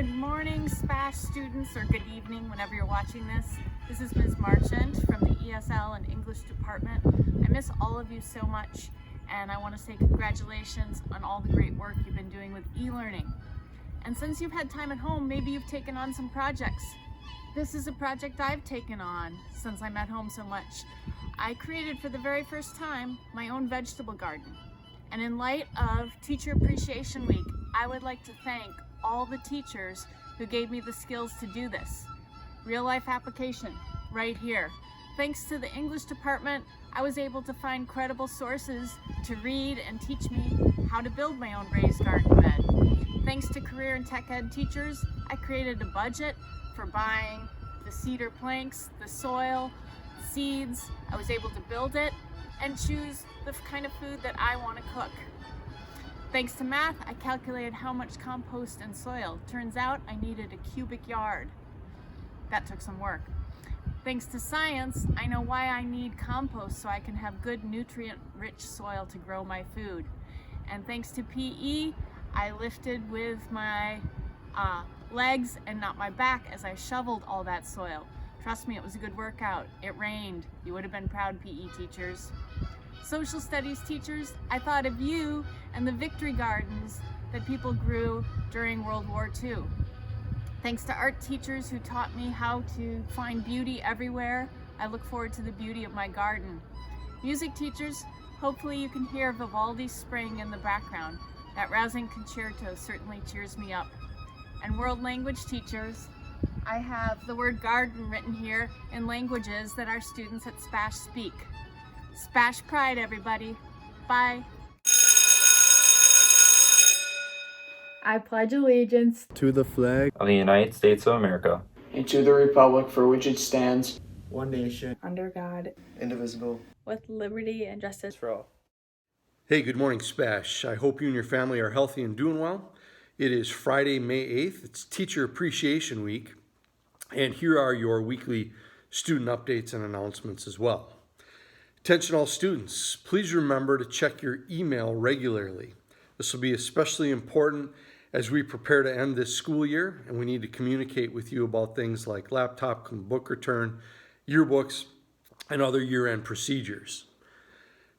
Good morning, SPASH students, or good evening whenever you're watching this. This is Ms. Marchand from the ESL and English department. I miss all of you so much, and I want to say congratulations on all the great work you've been doing with e-learning. And since you've had time at home, maybe you've taken on some projects. This is a project I've taken on since I'm at home so much. I created for the very first time my own vegetable garden. And in light of Teacher Appreciation Week, I would like to thank all the teachers who gave me the skills to do this. Real life application, right here. Thanks to the English department, I was able to find credible sources to read and teach me how to build my own raised garden bed. Thanks to career and tech ed teachers, I created a budget for buying the cedar planks, the soil, seeds. I was able to build it and choose the kind of food that I want to cook. Thanks to math, I calculated how much compost and soil. Turns out I needed a cubic yard. That took some work. Thanks to science, I know why I need compost so I can have good nutrient-rich soil to grow my food. And thanks to PE, I lifted with my legs and not my back as I shoveled all that soil. Trust me, it was a good workout. It rained. You would have been proud, PE teachers. Social studies teachers, I thought of you and the victory gardens that people grew during World War II. Thanks to art teachers who taught me how to find beauty everywhere, I look forward to the beauty of my garden. Music teachers, hopefully you can hear Vivaldi's Spring in the background. That rousing concerto certainly cheers me up. And world language teachers, I have the word garden written here in languages that our students at SPASH speak. SPASH pride, everybody. Bye. I pledge allegiance to the flag of the United States of America and to the republic for which it stands, one nation, under God, indivisible, with liberty and justice for all. Hey, good morning, SPASH. I hope you and your family are healthy and doing well. It is Friday, May 8th. It's Teacher Appreciation Week, and here are your weekly student updates and announcements as well. Attention all students, please remember to check your email regularly. This will be especially important as we prepare to end this school year, and we need to communicate with you about things like laptop book return, yearbooks, and other year-end procedures.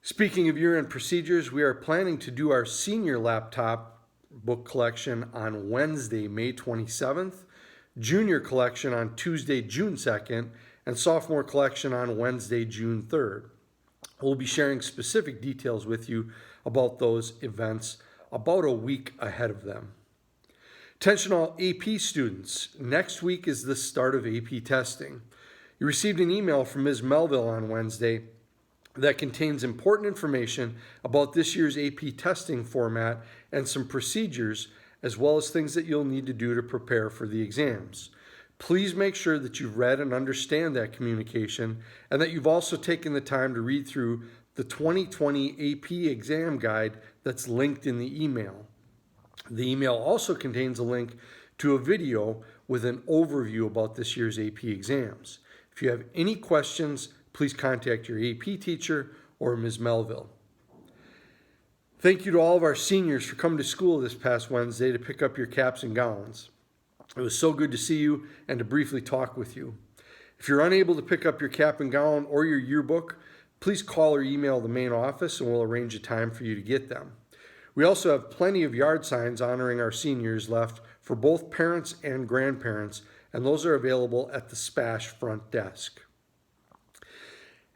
Speaking of year-end procedures, we are planning to do our senior laptop book collection on Wednesday, May 27th, junior collection on Tuesday, June 2nd, and sophomore collection on Wednesday, June 3rd. We'll be sharing specific details with you about those events about a week ahead of them. Attention all AP students, next week is the start of AP testing. You received an email from Ms. Melville on Wednesday that contains important information about this year's AP testing format and some procedures, as well as things that you'll need to do to prepare for the exams. Please make sure that you've read and understand that communication and that you've also taken the time to read through the 2020 AP exam guide that's linked in the email. The email also contains a link to a video with an overview about this year's AP exams. If you have any questions, please contact your AP teacher or Ms. Melville. Thank you to all of our seniors for coming to school this past Wednesday to pick up your caps and gowns. It was so good to see you and to briefly talk with you. If you're unable to pick up your cap and gown or your yearbook, please call or email the main office and we'll arrange a time for you to get them. We also have plenty of yard signs honoring our seniors left for both parents and grandparents, and those are available at the SPASH front desk.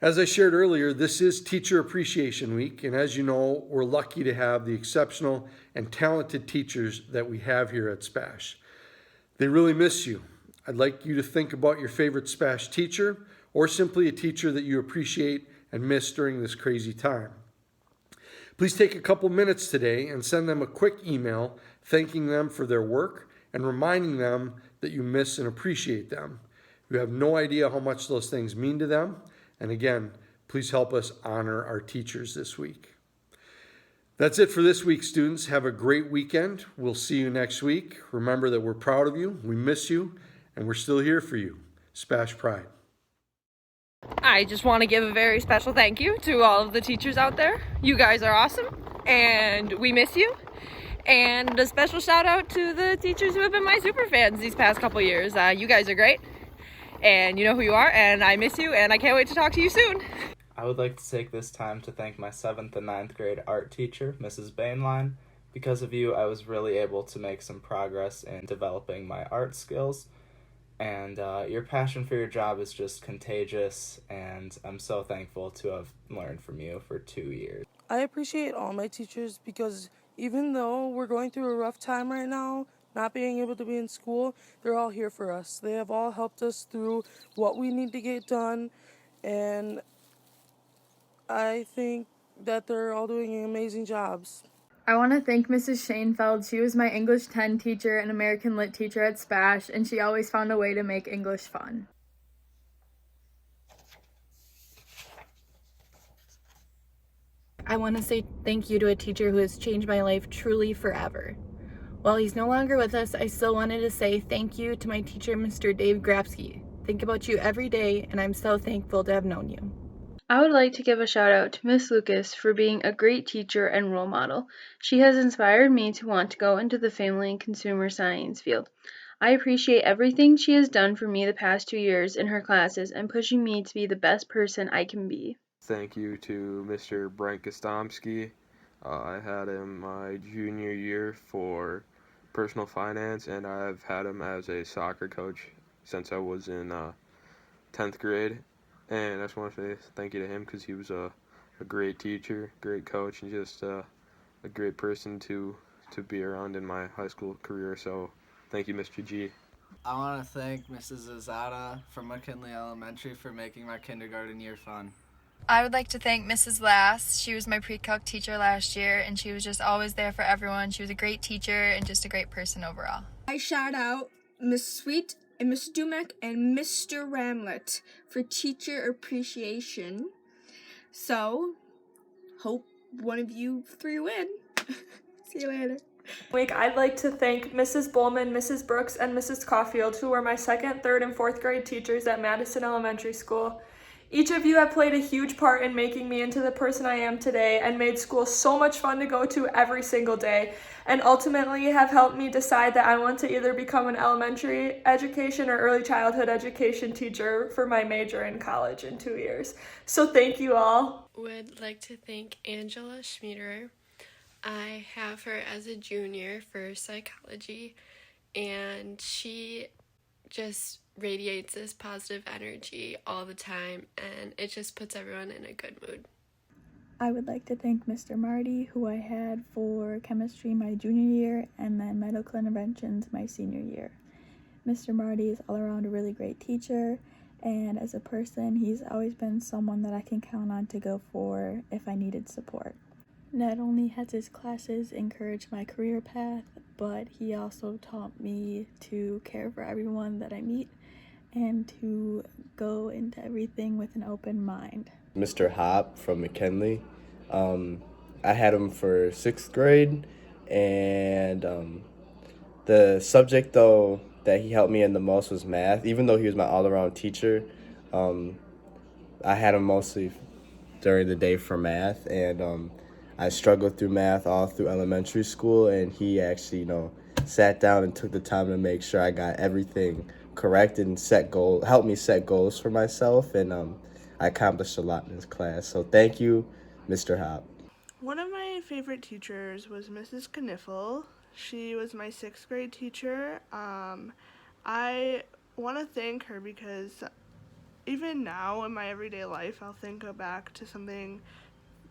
As I shared earlier, this is Teacher Appreciation Week, and as you know, we're lucky to have the exceptional and talented teachers that we have here at SPASH. They really miss you. I'd like you to think about your favorite SPASH teacher or simply a teacher that you appreciate and miss during this crazy time. Please take a couple minutes today and send them a quick email thanking them for their work and reminding them that you miss and appreciate them. You have no idea how much those things mean to them. And again, please help us honor our teachers this week. That's it for this week, students. Have a great weekend. We'll see you next week. Remember that we're proud of you, we miss you, and we're still here for you. SPASH Pride. I just want to give a very special thank you to all of the teachers out there. You guys are awesome, and we miss you. And a special shout out to the teachers who have been my super fans these past couple years. You guys are great, and you know who you are, and I miss you, and I can't wait to talk to you soon. I would like to take this time to thank my 7th and 9th grade art teacher, Mrs. Bainline. Because of you, I was really able to make some progress in developing my art skills. And your passion for your job is just contagious, and I'm so thankful to have learned from you for 2 years. I appreciate all my teachers because even though we're going through a rough time right now, not being able to be in school, they're all here for us. They have all helped us through what we need to get done, and I think that they're all doing amazing jobs. I want to thank Mrs. Shainfeld. She was my English 10 teacher and American Lit teacher at SPASH, and she always found a way to make English fun. I want to say thank you to a teacher who has changed my life truly forever. While he's no longer with us, I still wanted to say thank you to my teacher, Mr. Dave Grabsky. Think about you every day, and I'm so thankful to have known you. I would like to give a shout out to Miss Lucas for being a great teacher and role model. She has inspired me to want to go into the family and consumer science field. I appreciate everything she has done for me the past 2 years in her classes and pushing me to be the best person I can be. Thank you to Mr. Brent Gostomsky. I had him my junior year for personal finance, and I've had him as a soccer coach since I was in 10th grade. And I just want to say thank you to him because he was a great teacher, great coach, and just a great person to be around in my high school career. So thank you, Mr. G. I want to thank Mrs. Azada from McKinley Elementary for making my kindergarten year fun. I would like to thank Mrs. Lass. She was my pre-calc teacher last year, and she was just always there for everyone. She was a great teacher and just a great person overall. I shout out Miss Sweet and Miss Dumek and Mr. Ramlet for teacher appreciation. So, hope one of you 3 win. See you later. I'd like to thank Mrs. Bowman, Mrs. Brooks, and Mrs. Caulfield, who were my 2nd, 3rd, and 4th grade teachers at Madison Elementary School. Each of you have played a huge part in making me into the person I am today and made school so much fun to go to every single day, and ultimately have helped me decide that I want to either become an elementary education or early childhood education teacher for my major in college in 2 years. So thank you all. Would like to thank Angela Schmiederer. I have her as a junior for psychology, and she just radiates this positive energy all the time, and it just puts everyone in a good mood. I would like to thank Mr. Marty, who I had for chemistry my junior year and then medical interventions my senior year. Mr. Marty is all around a really great teacher, and as a person, he's always been someone that I can count on to go for if I needed support. Not only has his classes encouraged my career path, but he also taught me to care for everyone that I meet and to go into everything with an open mind. Mr. Hop from McKinley. I had him for 6th grade, and the subject, though, that he helped me in the most was math. Even though he was my all-around teacher, I had him mostly during the day for math, and I struggled through math all through elementary school, and he actually, sat down and took the time to make sure I got everything correct and helped me set goals for myself, and I accomplished a lot in his class. So thank you, Mr. Hop. One of my favorite teachers was Mrs. Kniffel. She was my 6th grade teacher. I want to thank her because even now in my everyday life, I'll think back to something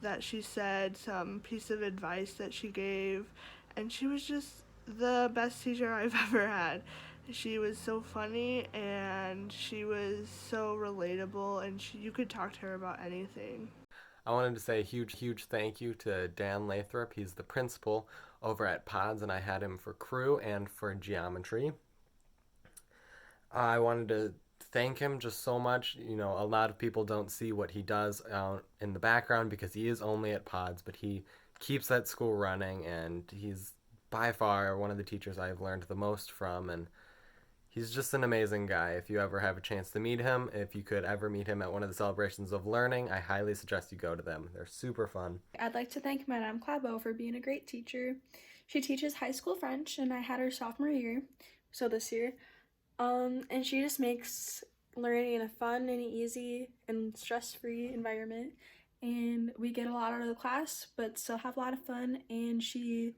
that she said, some piece of advice that she gave, and she was just the best teacher I've ever had. She was so funny, and she was so relatable, and you could talk to her about anything. I wanted to say a huge thank you to Dan Lathrop. He's the principal over at Pods, and I had him for crew and for geometry. I wanted to thank him just so much. A lot of people don't see what he does out in the background because he is only at Pods, but he keeps that school running, and he's by far one of the teachers I've learned the most from, and he's just an amazing guy. If you ever have a chance to meet him, if you could ever meet him at one of the celebrations of learning, I highly suggest you go to them. They're super fun. I'd like to thank Madame Clabo for being a great teacher. She teaches high school French, and I had her sophomore year, so this year. And she just makes learning in a fun and easy and stress-free environment. And we get a lot out of the class, but still have a lot of fun, and she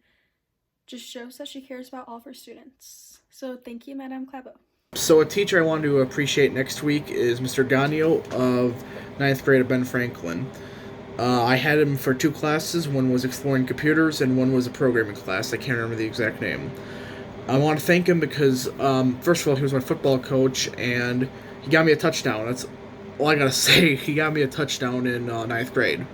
just shows that she cares about all of her students. So thank you, Madame Clabo. So a teacher I want to appreciate next week is Mr. Gagno of 9th grade at Ben Franklin. I had him for 2 classes. One was exploring computers and one was a programming class. I can't remember the exact name. I want to thank him because, first of all, he was my football coach and he got me a touchdown. That's all I gotta say. He got me a touchdown in 9th grade.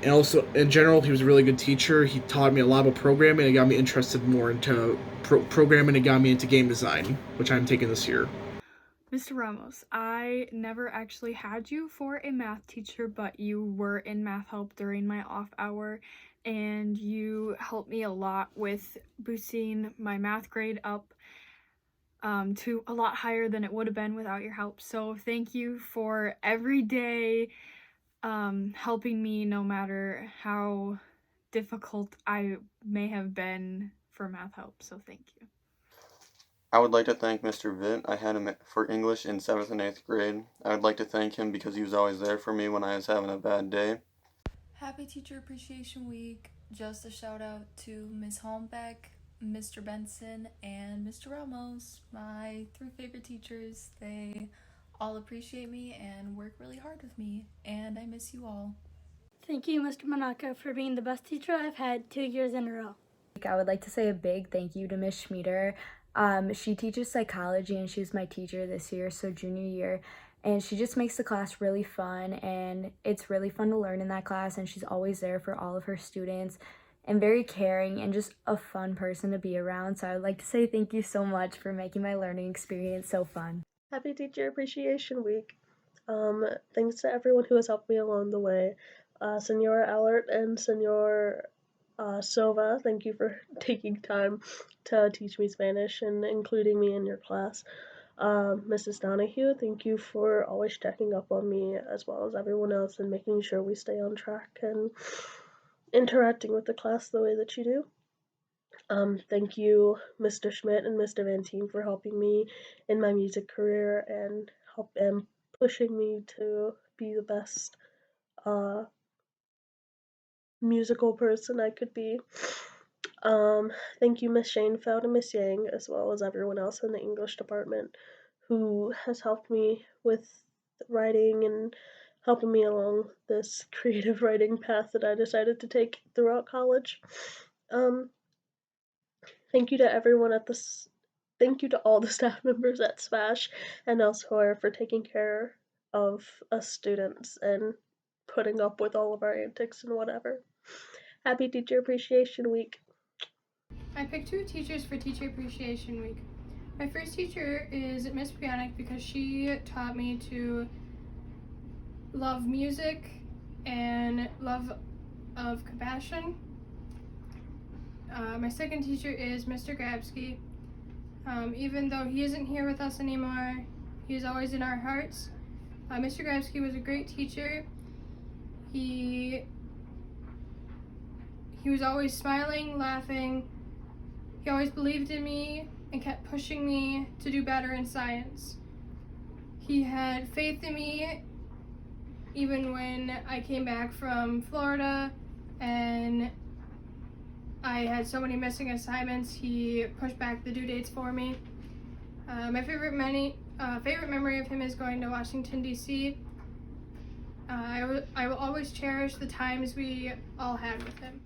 And also, in general, he was a really good teacher. He taught me a lot about programming and got me interested more into programming and got me into game design, which I'm taking this year. Mr. Ramos, I never actually had you for a math teacher, but you were in math help during my off hour, and you helped me a lot with boosting my math grade up to a lot higher than it would have been without your help. So thank you for every day helping me, no matter how difficult I may have been for math help. So thank you. I would like to thank Mr. Vitt. I had him for English in 7th and 8th grade. I would like to thank him because he was always there for me when I was having a bad day. Happy Teacher Appreciation Week. Just a shout out to Ms. Holmbeck, Mr. Benson, and Mr. Ramos, my 3 favorite teachers. They all appreciate me and work really hard with me, and I miss you all. Thank you, Mr. Manaka, for being the best teacher I've had 2 years in a row. I would like to say a big thank you to Ms. Schmieder. She teaches psychology and she's my teacher this year, so junior year, and she just makes the class really fun, and it's really fun to learn in that class, and she's always there for all of her students and very caring and just a fun person to be around. So I would like to say thank you so much for making my learning experience so fun. Happy Teacher Appreciation Week. Thanks to everyone who has helped me along the way. Senora Allert and Senor Silva, thank you for taking time to teach me Spanish and including me in your class. Mrs. Donahue, thank you for always checking up on me as well as everyone else and making sure we stay on track and interacting with the class the way that you do. Thank you, Mr. Schmidt and Mr. Van Teen, for helping me in my music career and pushing me to be the best musical person I could be. Thank you, Miss Shanefield and Miss Yang, as well as everyone else in the English department who has helped me with writing and helping me along this creative writing path that I decided to take throughout college. Thank you to everyone at this. Thank you to all the staff members at SPASH and elsewhere for taking care of us students and putting up with all of our antics and whatever. Happy Teacher Appreciation Week. I picked 2 teachers for Teacher Appreciation Week. My first teacher is Miss Briannick because she taught me to love music and love of compassion. My second teacher is Mr. Grabsky. Even though he isn't here with us anymore, he is always in our hearts. Mr. Grabsky was a great teacher. He was always smiling, laughing. He always believed in me and kept pushing me to do better in science. He had faith in me even when I came back from Florida and I had so many missing assignments. He pushed back the due dates for me. My favorite memory of him is going to Washington, D.C. I will always cherish the times we all had with him.